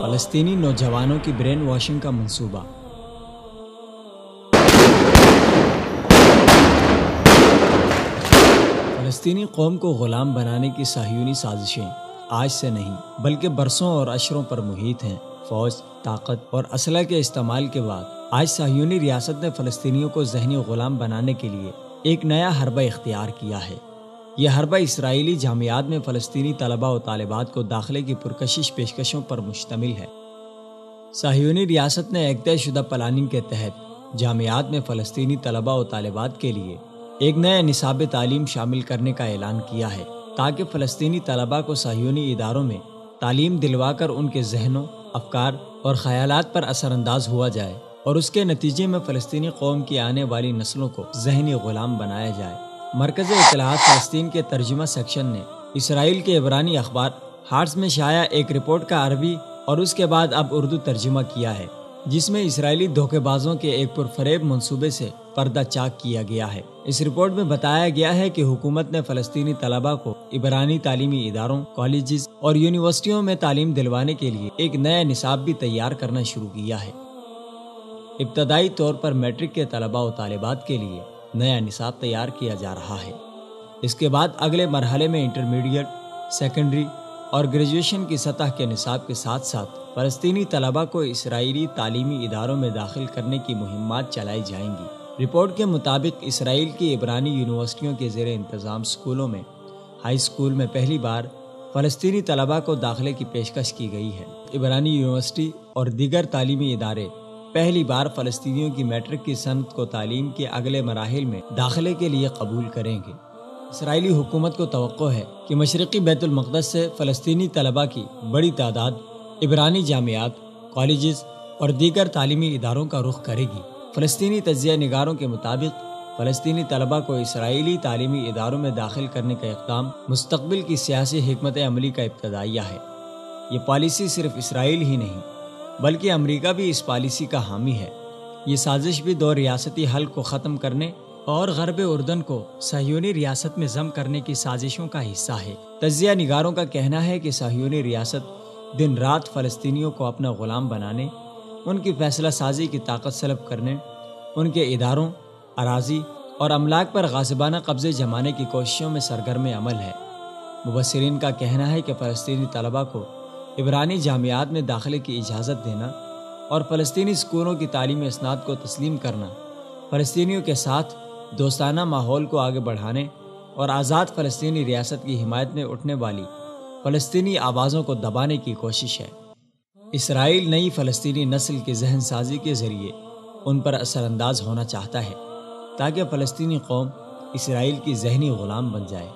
فلسطینی نوجوانوں کی برین واشنگ کا منصوبہ۔ فلسطینی قوم کو غلام بنانے کی صہیونی سازشیں آج سے نہیں بلکہ برسوں اور عشروں پر محیط ہیں۔ فوج، طاقت اور اسلحہ کے استعمال کے بعد آج صہیونی ریاست نے فلسطینیوں کو ذہنی غلام بنانے کے لیے ایک نیا حربہ اختیار کیا ہے۔ یہ حربہ اسرائیلی جامعات میں فلسطینی طلباء و طالبات کو داخلے کی پرکشش پیشکشوں پر مشتمل ہے۔ صہیونی ریاست نے ایک طے شدہ پلاننگ کے تحت جامعات میں فلسطینی طلباء و طالبات کے لیے ایک نیا نصاب تعلیم شامل کرنے کا اعلان کیا ہے تاکہ فلسطینی طلباء کو صہیونی اداروں میں تعلیم دلوا کر ان کے ذہنوں، افکار اور خیالات پر اثر انداز ہوا جائے اور اس کے نتیجے میں فلسطینی قوم کی آنے والی نسلوں کو ذہنی غلام بنایا جائے۔ مرکز اطلاعات فلسطین کے ترجمہ سیکشن نے اسرائیل کے عبرانی اخبار ہارٹس میں شائع ایک رپورٹ کا عربی اور اس کے بعد اب اردو ترجمہ کیا ہے، جس میں اسرائیلی دھوکے بازوں کے ایک پرفریب منصوبے سے پردہ چاک کیا گیا ہے۔ اس رپورٹ میں بتایا گیا ہے کہ حکومت نے فلسطینی طلباء کو عبرانی تعلیمی اداروں، کالجز اور یونیورسٹیوں میں تعلیم دلوانے کے لیے ایک نیا نصاب بھی تیار کرنا شروع کیا ہے۔ ابتدائی طور پر میٹرک کے طلباء و طالبات کے لیے نیا نصاب تیار کیا جا رہا ہے۔ اس کے بعد اگلے مرحلے میں انٹرمیڈیٹ، سیکنڈری اور گریجویشن کی سطح کے نصاب کے ساتھ ساتھ فلسطینی طلباء کو اسرائیلی تعلیمی اداروں میں داخل کرنے کی مہمات چلائی جائیں گی۔ رپورٹ کے مطابق اسرائیل کی عبرانی یونیورسٹیوں کے زیر انتظام سکولوں میں ہائی سکول میں پہلی بار فلسطینی طلباء کو داخلے کی پیشکش کی گئی ہے۔ عبرانی یونیورسٹی اور دیگر تعلیمی ادارے پہلی بار فلسطینیوں کی میٹرک کی سند کو تعلیم کے اگلے مراحل میں داخلے کے لیے قبول کریں گے۔ اسرائیلی حکومت کو توقع ہے کہ مشرقی بیت المقدس سے فلسطینی طلباء کی بڑی تعداد عبرانی جامعات، کالجز اور دیگر تعلیمی اداروں کا رخ کرے گی۔ فلسطینی تجزیہ نگاروں کے مطابق فلسطینی طلباء کو اسرائیلی تعلیمی اداروں میں داخل کرنے کا اقدام مستقبل کی سیاسی حکمت عملی کا ابتدائیہ ہے۔ یہ پالیسی صرف اسرائیل ہی نہیں بلکہ امریکہ بھی اس پالیسی کا حامی ہے۔ یہ سازش بھی دو ریاستی حل کو ختم کرنے اور غرب اردن کو صہیونی ریاست میں ضم کرنے کی سازشوں کا حصہ ہے۔ تجزیہ نگاروں کا کہنا ہے کہ صہیونی ریاست دن رات فلسطینیوں کو اپنا غلام بنانے، ان کی فیصلہ سازی کی طاقت سلب کرنے، ان کے اداروں، اراضی اور املاک پر غاصبانہ قبضے جمانے کی کوششوں میں سرگرم عمل ہے۔ مبصرین کا کہنا ہے کہ فلسطینی طلباء کو عبرانی جامعات میں داخلے کی اجازت دینا اور فلسطینی اسکولوں کی تعلیمی اسناد کو تسلیم کرنا فلسطینیوں کے ساتھ دوستانہ ماحول کو آگے بڑھانے اور آزاد فلسطینی ریاست کی حمایت میں اٹھنے والی فلسطینی آوازوں کو دبانے کی کوشش ہے۔ اسرائیل نئی فلسطینی نسل کی ذہن سازی کے ذریعے ان پر اثر انداز ہونا چاہتا ہے تاکہ فلسطینی قوم اسرائیل کی ذہنی غلام بن جائے۔